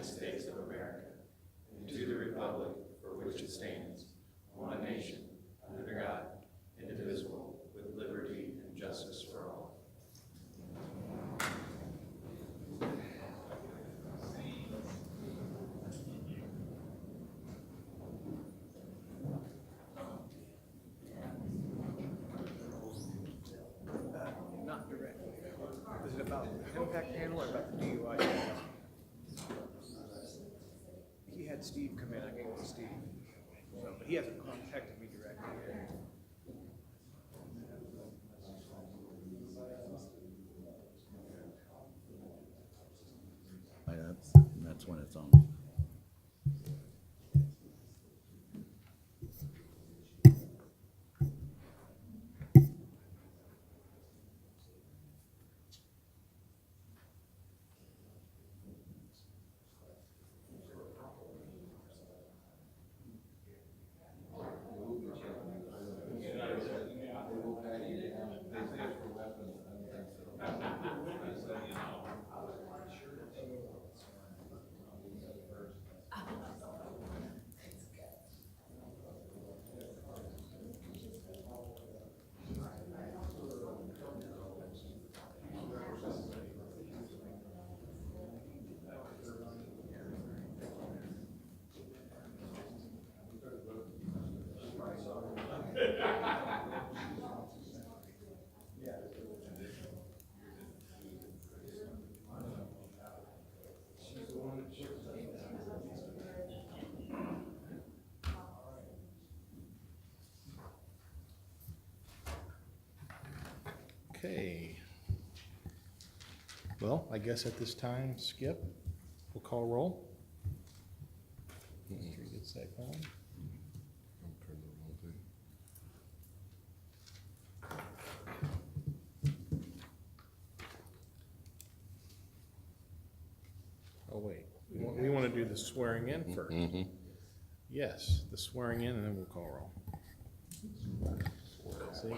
States of America, and to the republic for which it stands, one nation, under God, indivisible, with liberty and justice for all. Not directly. Is it about the impact handle or about the DUI? He had Steve come in. I gave it to Steve. So, but he hasn't contacted me directly yet. That's when it's on. Okay. Well, I guess at this time, Skip, we'll call roll. Make sure he gets that going. Oh, wait. We want to do the swearing in first. Yes, the swearing in, and then we'll call roll. See?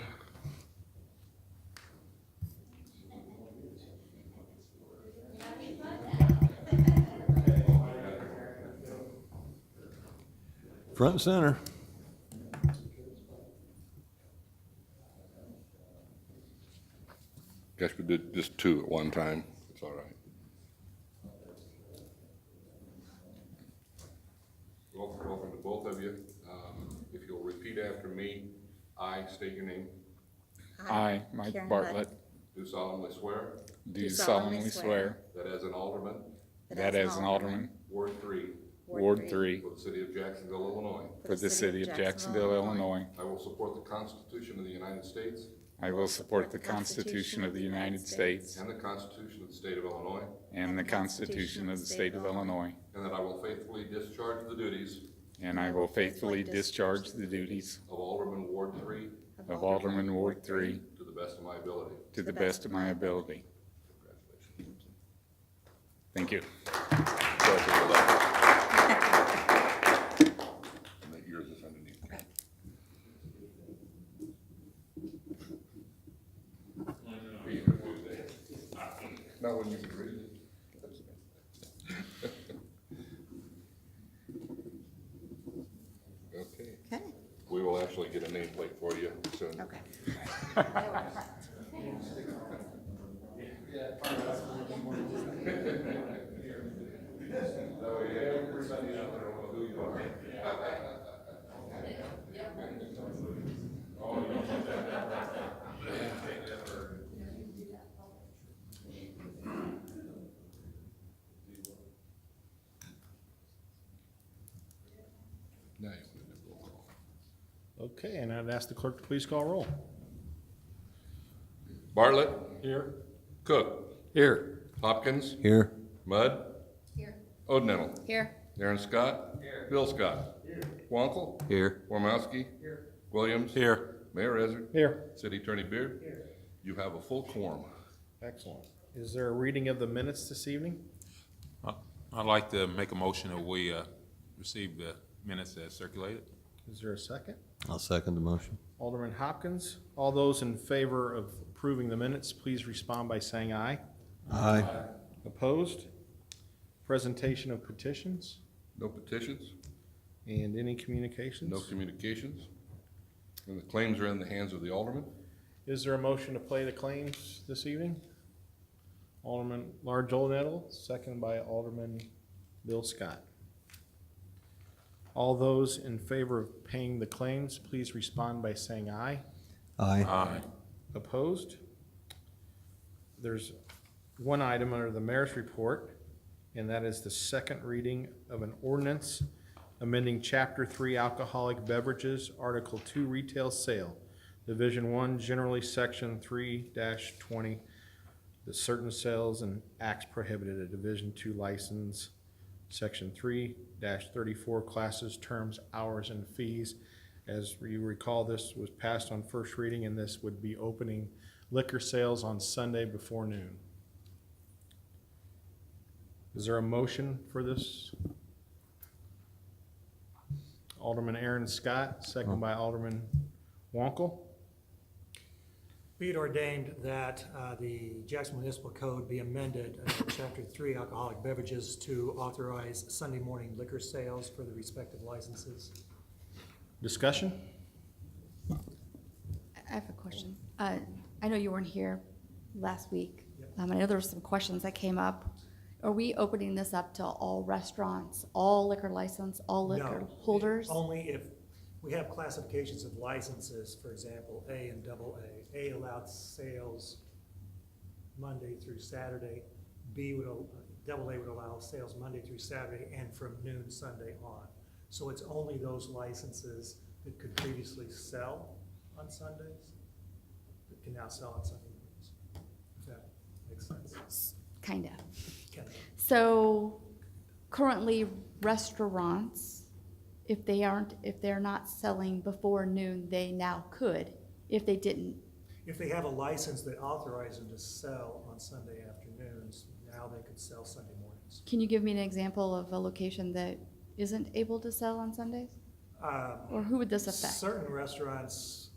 Front and center. Guess we did just two at one time. It's all right. Welcome to both of you. If you'll repeat after me, I state your name. I, Mike Karen Bartlett, Do solemnly swear do solemnly swear that as an alderman, that as an alderman, Ward 3, Ward 3, for the city of Jacksonville, Illinois, for the city of Jacksonville, Illinois, I will support the Constitution of the United States I will support the Constitution of the United States and the Constitution of the state of Illinois, and the Constitution of the state of Illinois, and that I will faithfully discharge the duties and I will faithfully discharge the duties of Alderman Ward 3 of Alderman Ward 3 to the best of my ability. to the best of my ability. Congratulations. Thank you. And that yours is underneath. Not when you can read it. Okay. Okay. We will actually get a nameplate for you soon. Okay. That way everybody out there will know who you are. Now you want to do roll call. Okay, and I'd ask the clerk to please call roll. Bartlett, Here. Cook, Here. Hopkins, Here. Mudd, Here. Odenettle, Here. Aaron Scott, Bill Scott, Wankel, Here. Wormowski, Williams, Here. Mayor Ezard, Here. City Attorney Beard. You have a full quorum. Excellent. Is there a reading of the minutes this evening? I'd like to make a motion that we receive the minutes as circulated. Is there a second? I'll second the motion. Alderman Hopkins, all those in favor of approving the minutes, please respond by saying aye. Aye. Opposed? Presentation of petitions No petitions, and any communications? no communications, and the claims are in the hands of the alderman. Is there a motion to play the claims this evening? Alderman Large Oldnettle, second by Alderman Bill Scott. All those in favor of paying the claims, please respond by saying aye. Aye. Aye. Opposed? There's one item under the mayor's report, and that is the second reading of an ordinance amending Chapter 3 Alcoholic Beverages, Article 2 Retail Sale, Division 1, generally Section 3-20, the certain sales and acts prohibited, a Division 2 license, Section 3-34, classes, terms, hours, and fees. As you recall, this was passed on first reading, and this would be opening liquor sales on Sunday before noon. Is there a motion for this? Alderman Aaron Scott, second by Alderman Wankel. Be it ordained that the Jacksonville Municipal Code be amended, Chapter 3 Alcoholic Beverages, to authorize Sunday morning liquor sales for the respective licenses. Discussion? I have a question. I know you weren't here last week. Yep. I know there were some questions that came up. Are we opening this up to all restaurants, all liquor license, all liquor No, holders? Only if we have classifications of licenses, for example, A and double A. A allowed sales Monday through Saturday. Double A would allow sales Monday through Saturday and from noon Sunday on. So it's only those licenses that could previously sell on Sundays that can now sell on Sunday mornings. If that makes sense. Kinda. Okay. So currently restaurants, if they're not selling before noon, they now could, if they didn't. If they have a license that authorizes them to sell on Sunday afternoons, now they could sell Sunday mornings. Can you give me an example of a location that isn't able to sell on Sundays? Or who would this affect? Certain restaurants,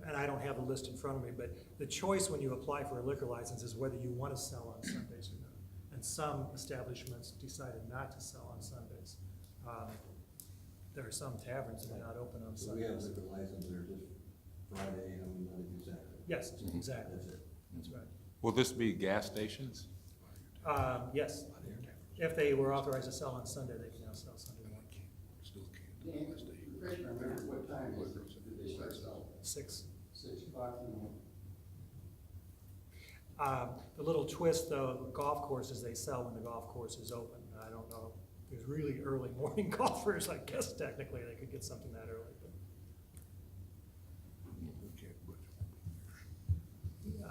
and I don't have the list in front of me, but the choice when you apply for a liquor license is whether you want to sell on Sundays or not. And some establishments decided not to sell on Sundays. There are some taverns that are not open on So we have Sundays. liquor license, they're just Friday, Monday through Saturday. Yes, exactly. That's it. That's right. Will this be gas stations? Yes, if they were authorized to sell on Sunday, they can now sell Sunday morning. Refresh my memory, what time did they start selling? 6. 6 o'clock in the morning. The little twist, though, golf courses, they sell when the golf course is open. I don't know, if there's really early morning golfers, I guess technically they could get something that early. But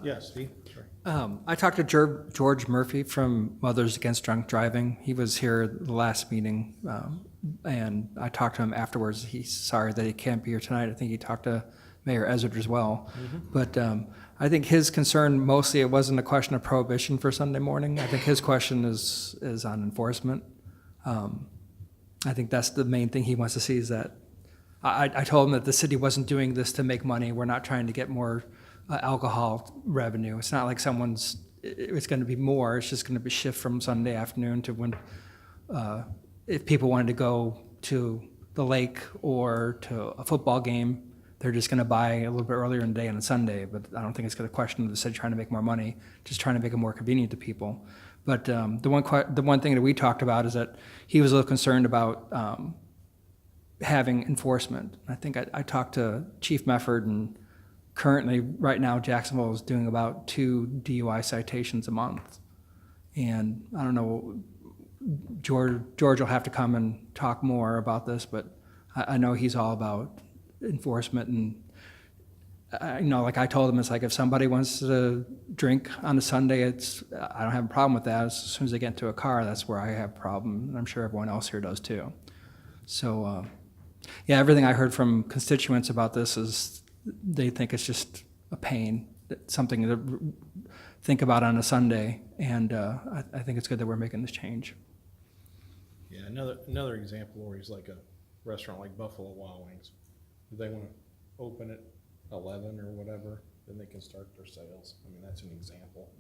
Yes, Steve? Sorry. I talked to George Murphy from Mothers Against Drunk Driving. He was here the last meeting, and I talked to him afterwards. He's sorry that he can't be here tonight. I think he talked to Mayor Ezard as well. But I think his concern, mostly it wasn't a question of prohibition for Sunday morning. I think his question is on enforcement. I think that's the main thing he wants to see is that, I told him that the city wasn't doing this to make money. We're not trying to get more alcohol revenue. It's not like it's going to be more. It's just going to be shift from Sunday afternoon to when, if people wanted to go to the lake or to a football game, they're just going to buy a little bit earlier in the day on a Sunday. But I don't think it's going to question the city trying to make more money, just trying to make it more convenient to people. But the one thing that we talked about is that he was a little concerned about having enforcement. I think I talked to Chief Mefford, and currently, right now, Jacksonville is doing about 2 DUI citations a month. And I don't know, George will have to come and talk more about this, but I know he's all about enforcement. And like I told him, it's like if somebody wants to drink on a Sunday, I don't have a problem with that. As soon as they get into a car, that's where I have a problem. And I'm sure everyone else here does too. So, yeah, everything I heard from constituents about this is they think it's just a pain, something to think about on a Sunday. And I think it's good that we're making this change. Yeah, another example where he's like a restaurant like Buffalo Wild Wings. If they want to open at 11 or whatever, then they can start their sales. I mean, that's an example.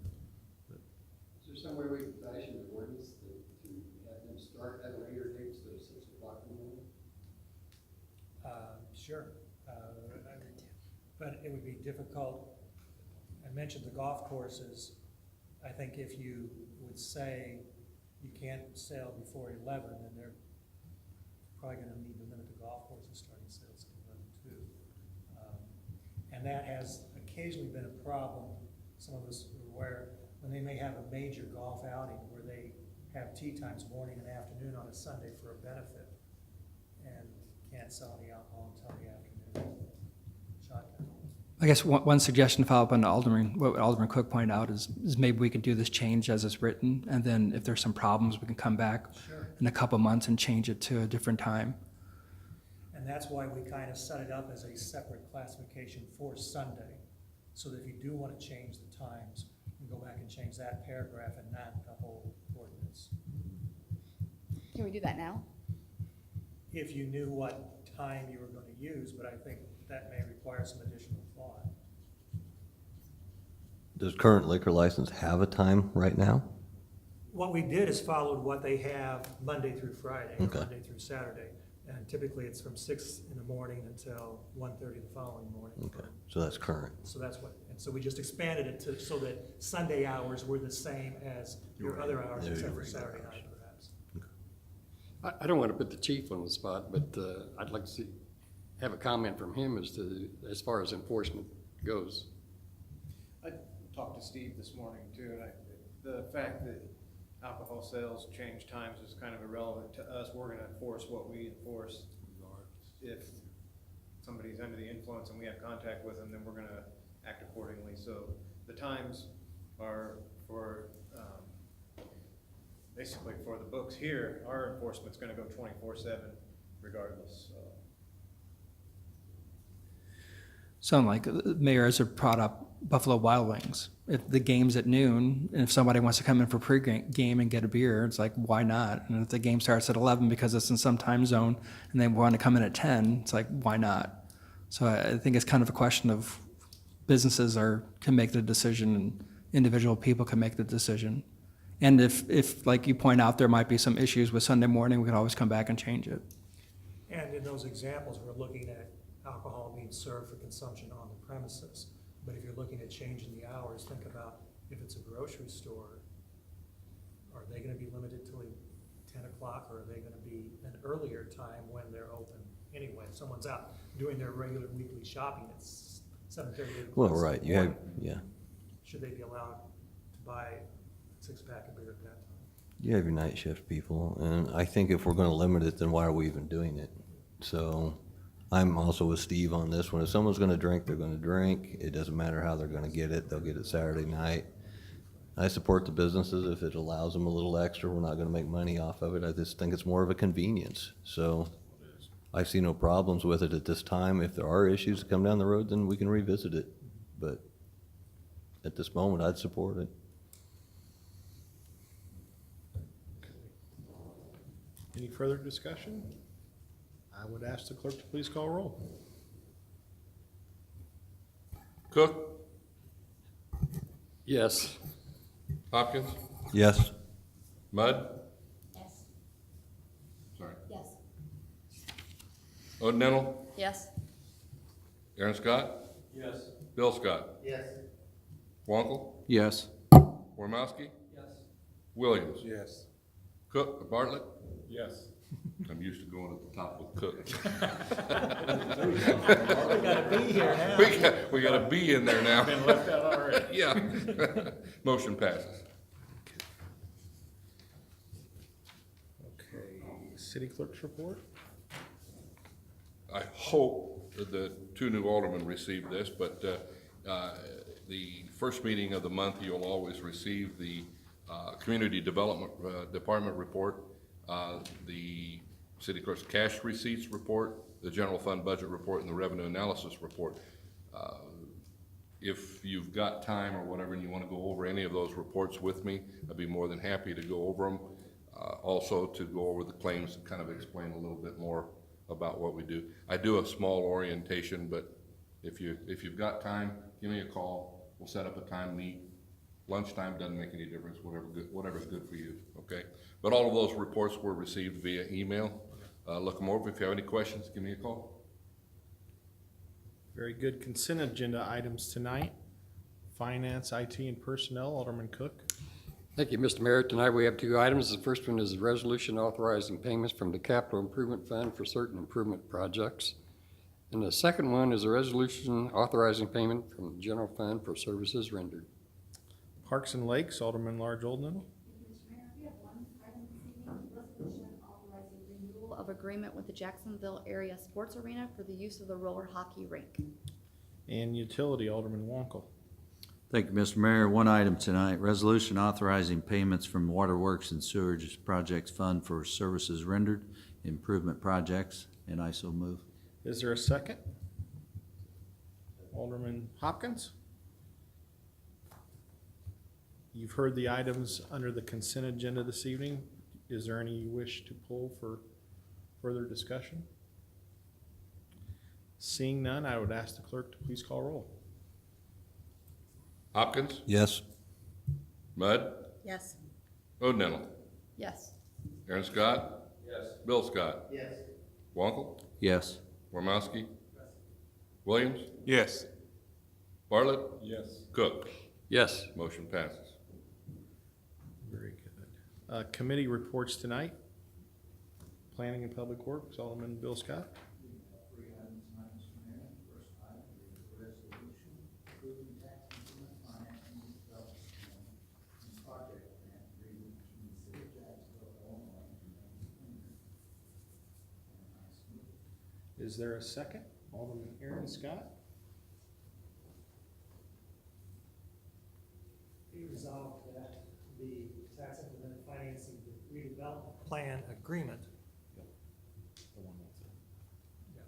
Is there some way we can fashion an ordinance to have Sure. But it would be difficult. I mentioned the golf courses. I think if you would say you can't sail before 11, then they're probably gonna need to limit the golf courses starting sales at 11 too. And that has occasionally been a problem. Some of us are aware when they may have a major golf outing where they have tee times morning and afternoon on a Sunday for a benefit and can't sell any alcohol until the afternoon. Shotgun. I guess one suggestion to follow up on what Alderman Cook pointed out is maybe we could do this change as it's written, and then if there's some problems, we can come back in a couple months and change it to a different time. And that's why we kind of set it up as a separate classification for Sunday, so that if you do want to change the times, you can go back and change that paragraph and not the whole ordinance. Can we do that now? If you knew what time you were going to use, but I think that may require some additional thought. Does current liquor license have a time right now? What we did is followed what they have Monday through Friday, or Okay. Monday through Saturday. And typically it's from 6 in the morning until 1:30 the following morning. Okay, so that's current. So that's what, and so we just expanded it to, so that Sunday hours were the same as your other hours, Yeah, except your for regular Saturday hours. night perhaps. I don't want to put the chief on the spot, but I'd like to have a comment from him as far as enforcement goes. I talked to Steve this morning too, and the fact that alcohol sales change times is kind of irrelevant to us. We're gonna enforce what we enforce. If somebody's under the influence and we have contact with them, then we're gonna act accordingly. So the times are for, basically for the books here. Our enforcement's gonna go 24/7 regardless, so. Sound like the mayor has brought up Buffalo Wild Wings. If the game's at noon, and if somebody wants to come in for pre-game and get a beer, it's like, why not? And if the game starts at 11 because it's in some time zone, and they want to come in at 10, it's like, why not? So I think it's kind of a question of businesses can make the decision, and individual people can make the decision. And if, like you point out, there might be some issues with Sunday morning, we could always come back and change it. And in those examples, we're looking at alcohol being served for consumption on the premises. But if you're looking at changing the hours, think about if it's a grocery store, are they gonna be limited till 10 o'clock, or are they gonna be an earlier time when they're open anyway? If someone's out doing their regular weekly shopping, it's 7:30, 8 o'clock. Well, right, you have, yeah. Should they be allowed to buy a 6-pack of beer at that time? You have your night shift people, and I think if we're gonna limit it, then why are we even doing it? So, I'm also with Steve on this one. If someone's gonna drink, they're gonna drink. It doesn't matter how they're gonna get it, they'll get it Saturday night. I support the businesses if it allows them a little extra. We're not gonna make money off of it. I just think it's more of a convenience. So, I see no problems with it at this time. If there are issues that come down the road, then we can revisit it. But at this moment, I'd support it. Any further discussion? I would ask the clerk to please call roll. Cook, Yes. Hopkins, Yes? Mudd, Yes. sorry, Yes. O'Donnell, Yes. Aaron Scott, Yes. Bill Scott, Yes. Wankel, Yes. Wormowski, Yes. Williams, Yes. Cook, Bartlett. Yes. I'm used to going at the top with Cook. We got a B here now. We got a B in there now. Been left out already. Yeah. Motion passes. Okay, city clerk's report? I hope that the two new aldermen received this, but the first meeting of the month, you'll always receive the Community Development Department report, the City Clerk's cash receipts report, the General Fund Budget report, and the Revenue Analysis report. If you've got time or whatever and you want to go over any of those reports with me, I'd be more than happy to go over them. Also to go over the claims and kind of explain a little bit more about what we do. I do a small orientation, but if you've got time, give me a call. We'll set up a time, meet. Lunchtime doesn't make any difference, whatever's good for you, okay? But all of those reports were received via email. Look them over. If you have any questions, give me a call. Very good. Consent agenda items tonight. Finance, IT, and Personnel, Alderman Cook. Thank you, Mr. Mayor. Tonight we have two items. The first one is a resolution authorizing payments from the Capital Improvement Fund for certain improvement projects. And the second one is a resolution authorizing payment from the General Fund for services rendered. Parks and Lakes, Alderman Large Oldnell. Mr. Mayor, we have one item this evening, resolution authorizing renewal of agreement with the Jacksonville Area Sports Arena for the use of the roller hockey rink. And Utility, Alderman Wankel. Thank you, Mr. Mayor. One item tonight, resolution authorizing payments from Waterworks and Sewerage Projects Fund for services rendered, improvement projects, and I so move. Is there a second? Alderman Hopkins? You've heard the items under the consent agenda this evening. Is there any you wish to pull for further discussion? Seeing none, I would ask the clerk to please call roll. Hopkins, Yes. Mudd, Yes. O'Donnell, Yes. Aaron Scott. Yes. Bill Scott. Yes. Wankel, Yes. Wormowski. Williams, Yes. Bartlett, Yes. Cook. Yes. Motion passes. Very good. Committee reports tonight. Planning and Public Works, Alderman Bill Scott. Is there a second? Alderman Aaron Scott? Be resolved that the tax increment financing redevelopment plan agreement. Yeah,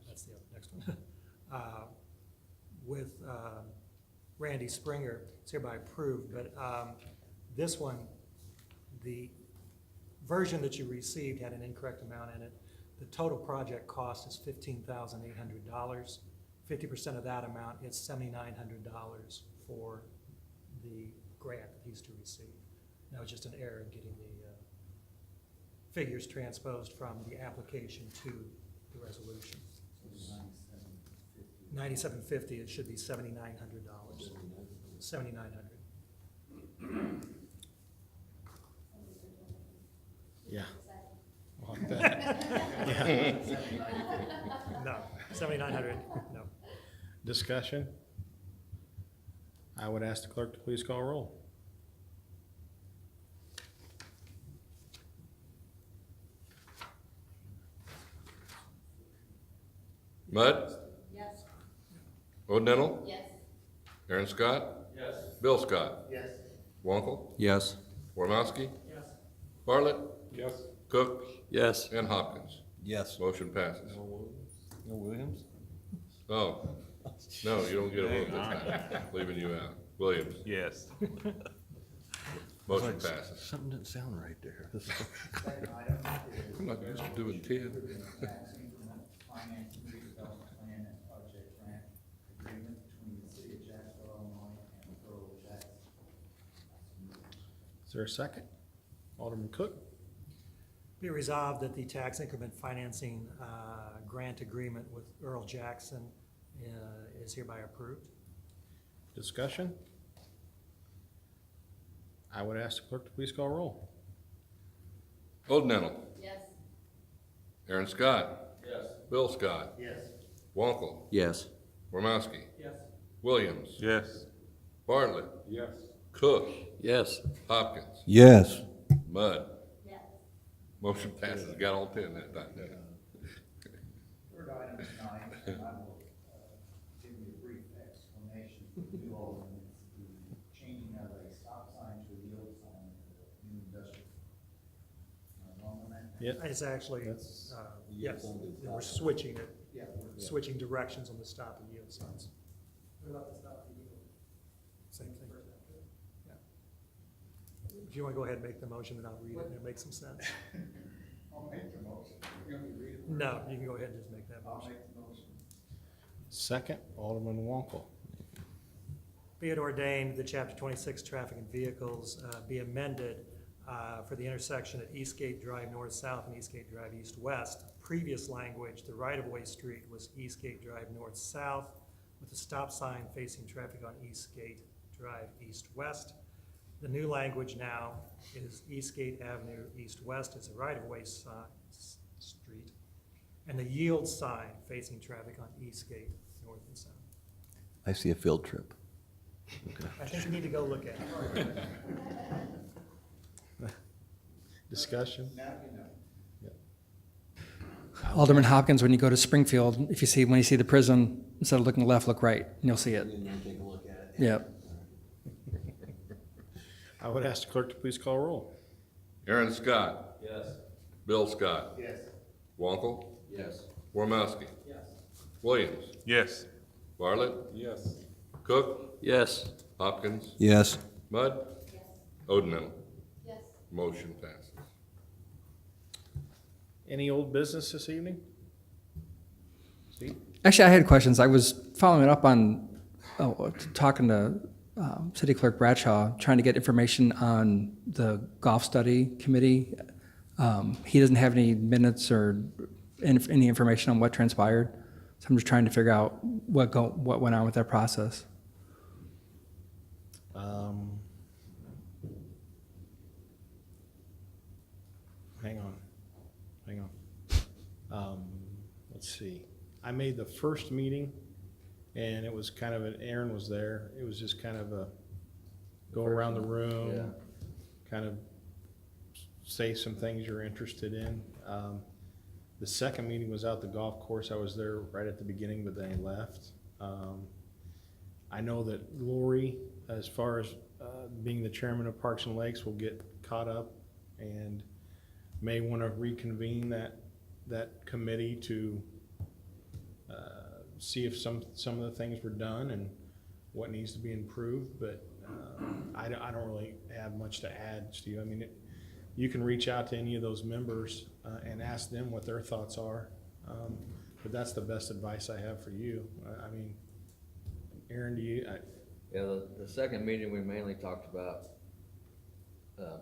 that's the next one. With Randy Springer, it's hereby approved, but this one, the version that you received had an incorrect amount in it. The total project cost is $15,800. 50% of that amount is $7,900 for the grant that he's to receive. That was just an error in getting the figures transposed from the application to the resolution. $9,750, it should be $7,900. $7,900. Yeah. Like that. Yeah. No, 7,900, no. Discussion? I would ask the clerk to please call roll. Mudd, Yes. O'Donnell, Yes. Aaron Scott. Yes. Bill Scott. Yes. Wankel, Yes. Wormowski. Yes. Bartlett, Yes. Cook, Yes. and Hopkins. Yes. Motion passes. No Williams? Oh, no, you don't get a vote this time. Leaving you out. Williams. Yes. Motion passes. Something didn't sound right there. I'm not used to doing 10. Financing redevelopment plan and project grant agreement between the city of Jacksonville, Illinois and the borough of Jackson. Is there a second? Alderman Cook? Be resolved that the tax increment financing grant agreement with Earl Jackson is hereby approved. Discussion? I would ask the clerk to please call roll. O'Donnell, Yes. Aaron Scott. Yes. Bill Scott. Yes. Wankel, Yes. Wormowski. Yes. Williams. Yes. Bartlett, Yes. Cook, Yes. Hopkins, Yes. Mudd. Yes. Motion passes. Got all 10 that time. Third item tonight, and I will give you a brief explanation for you all, and it's the changing of a stop sign to a yield sign at the new industrial. Wrong on that? Yeah. It's actually, That's- yes, we're switching it, Yeah. switching directions on the stop and yield signs. What about the stop and yield? Same thing. Yeah. If you want to go ahead and make the motion, then I'll read it and it'll make some sense. I'll make the motion. You're gonna be reading. No, you can go ahead and just make that I'll motion. make the motion. Second, Alderman Wankel. Be it ordained that Chapter 26, Traffic and Vehicles, be amended for the intersection at Eastgate Drive North-South and Eastgate Drive East-West. Previous language, the right-of-way street was Eastgate Drive North-South. with a stop sign facing traffic on Eastgate Drive east-west. The new language now is Eastgate Avenue east-west is a right-of-way street, and the yield sign facing traffic on Eastgate north and south. I see a field trip. I think you need to go look at it. Discussion? Now you know. Alderman Hopkins, when you go to Springfield, when you see the prison, instead of looking left, look right, and you'll see it. Take a look at it. Yep. I would ask the clerk to please call roll. Aaron Scott, Yes. Bill Scott, Yes. Wankel, Yes. Wormowski, Yes. Williams, Yes. Bartlett, Yes. Cook, Yes. Hopkins, Yes. Mudd, Odenhill. Yes. Motion passes. Any old business this evening? Steve? Actually, I had questions. I was following up on, talking to City Clerk Bradshaw, trying to get information on the golf study committee. He doesn't have any minutes or any information on what transpired. So I'm just trying to figure out what went on with that process. Hang on. Let's see. I made the first meeting, and it was kind of Aaron was there. It was just kind of a go around the room, kind of say some things you're interested in. The second meeting was out the golf course. I was there right at the beginning, but then I left. I know that Lori, as far as being the chairman of Parks and Lakes, will get caught up and may want to reconvene that committee to see if some of the things were done and what needs to be improved. But I don't really have much to add, Steve. I mean, you can reach out to any of those members and ask them what their thoughts are. But that's the best advice I have for you. I mean, Aaron, do you? Yeah, the second meeting, we mainly talked about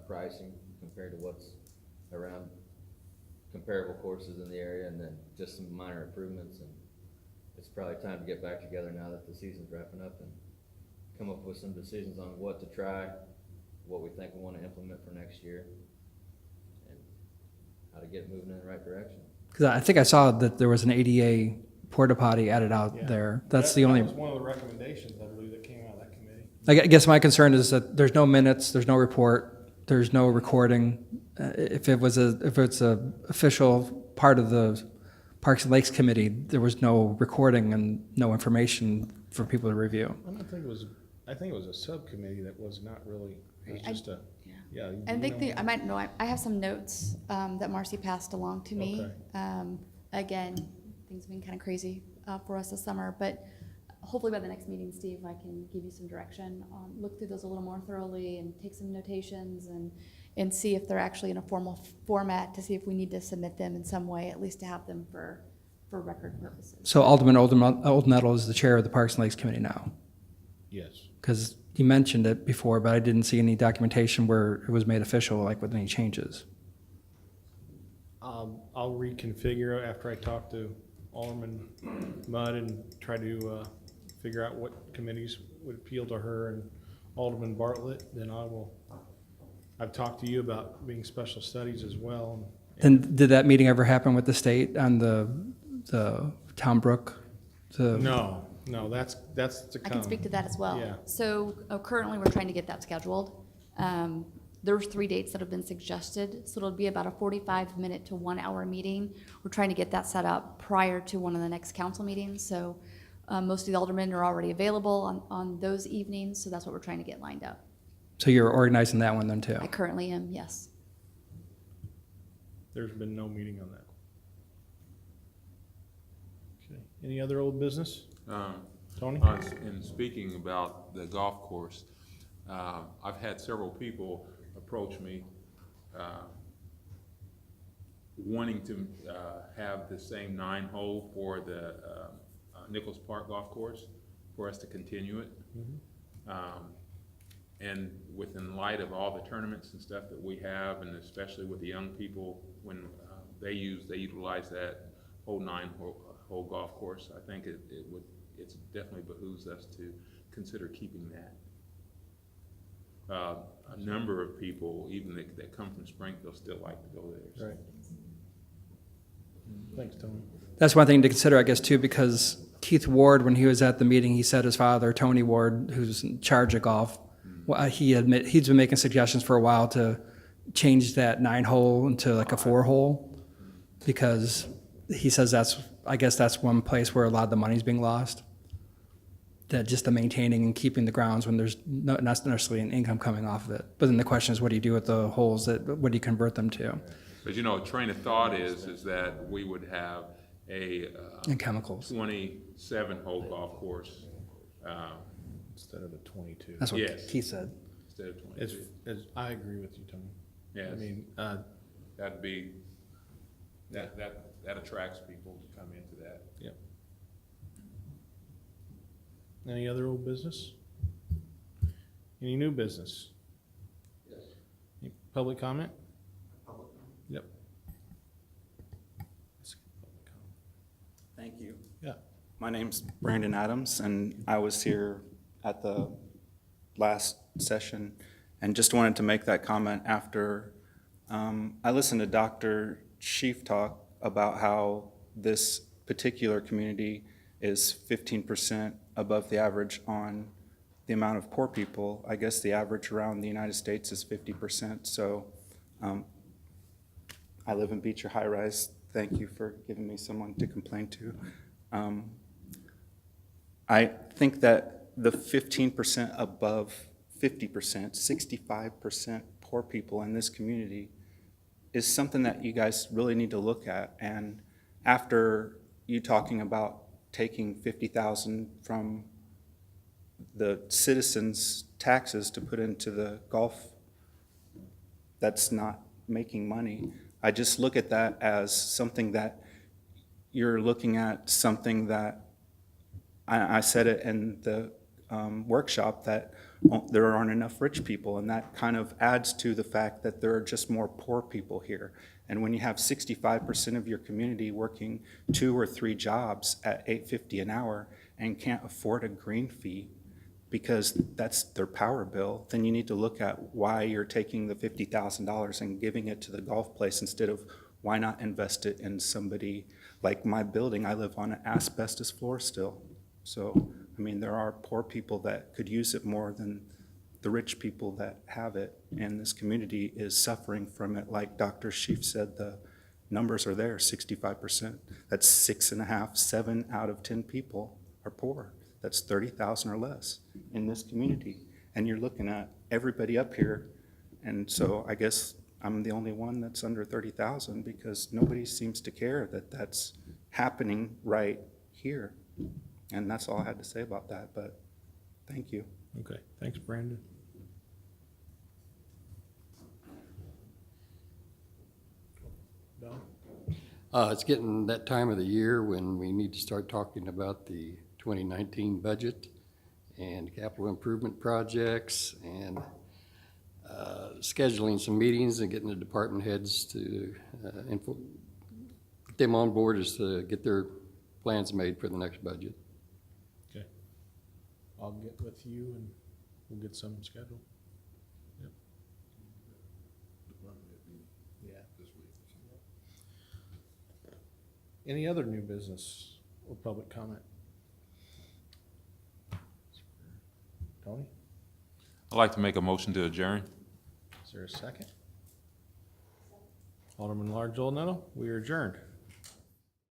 pricing compared to what's around comparable courses in the area, and then just some minor improvements. And it's probably time to get back together now that the season's wrapping up and come up with some decisions on what to try, what we think we want to implement for next year, and how to get it moving in the right direction. Because I think I saw that there was an ADA porta potty added out Yeah. there. That's That the only. was one of the recommendations, I believe, that came out of that committee. I guess my concern is that there's no minutes, there's no report, there's no recording. If it's a official part of the Parks and Lakes Committee, there was no recording and no information for people to review. I think it was a subcommittee that was not really, it was just a, yeah. I think I might know, I have some notes that Marcy passed along to me. Okay. Again, things have been kind of crazy for us this summer, but hopefully by the next meeting, Steve, I can give you some direction, look through those a little more thoroughly and take some notations and see if they're actually in a formal format, to see if we need to submit them in some way, at least to have them for record purposes. So Alderman Oldnettle is the chair of the Parks and Lakes Committee now. Yes. Because you mentioned it before, but I didn't see any documentation where it was made official, like with any changes. I'll reconfigure after I talk to Alderman Mudd and try to figure out what committees would appeal to her and Alderman Bartlett. Then I've talked to you about being special studies as well. And did that meeting ever happen with the state on the Town Brook? No, that's to come. I can speak to that as well. Yeah. So currently, we're trying to get that scheduled. There's 3 dates that have been suggested, so it'll be about a 45-minute to 1 hour meeting. We're trying to get that set up prior to one of the next council meetings. So most of the aldermen are already available on those evenings, so that's what we're trying to get lined up. So you're organizing that one then too? I currently am, yes. There's been no meeting on that. Okay. Any other old business? Tony? In speaking about the golf course, I've had several people approach me wanting to have the same 9-hole for the Nichols Park Golf Course, for us to continue it. And within light of all the tournaments and stuff that we have, and especially with the young people, when they utilize that whole 9-hole golf course, I think it would it's definitely behooves us to consider keeping that. A number of people, even that come from Springfield, still like to go there. So. Right. Thanks, Tony. That's one thing to consider, I guess, too, because Keith Ward, when he was at the meeting, he said his father, Tony Ward, who's in charge of golf, he's been making suggestions for a while to change that 9-hole into like a 4-hole, because he says I guess that's one place where a lot of the money's being lost. That just the maintaining and keeping the grounds when there's not necessarily an income coming off of it. But then the question is, what do you do with the holes what do you convert them to? But a train of thought is that we would have a And chemicals. 27-hole golf course. Instead of a 22. That's what Yes. Keith said. Instead of 22. I agree with you, Tony. Yes. I mean, That'd be, that attracts people to come into that. yep. Any other old business? Any new business? Yes. Any public comment? Yep. Thank you. Yeah. My name's Brandon Adams, and I was here at the last session and just wanted to make that comment after I listened to Dr. Sheaf talk about how this particular community is 15% above the average on the amount of poor people. I guess the average around the United States is 50%. So I live in Beecher High Rise. Thank you for giving me someone to complain to. I think that the 15% above 50%, 65% poor people in this community is something that you guys really need to look at. And after you talking about taking $50,000 from the citizens' taxes to put into the golf, that's not making money. I just look at that as something that you're looking at, something that I said it in the workshop, that there aren't enough rich people, and that kind of adds to the fact that there are just more poor people here. And when you have 65% of your community working 2 or 3 jobs at $8.50 an hour and can't afford a green fee because that's their power bill, then you need to look at why you're taking the $50,000 and giving it to the golf place instead of why not invest it in somebody like my building. I live on an asbestos floor still. So, I mean, there are poor people that could use it more than the rich people that have it, and this community is suffering from it. Like Dr. Sheaf said, the numbers are there, 65%. That's 6.5, 7 out of 10 people are poor. That's 30,000 or less in this community. And you're looking at everybody up here, and so I guess I'm the only one that's under 30,000 because nobody seems to care that that's happening right here. And that's all I had to say about that, but thank you. Okay, thanks, Brandon. Don? It's getting that time of the year when we need to start talking about the 2019 budget and capital improvement projects and scheduling some meetings and getting the department heads to get them on board as to get their plans made for the next budget. Okay. I'll get with you and we'll get some scheduled. Yep. Yeah. Any other new business or public comment? Tony? I'd like to make a motion to adjourn. Is there a second? Alderman Large Old Nettle, we are adjourned.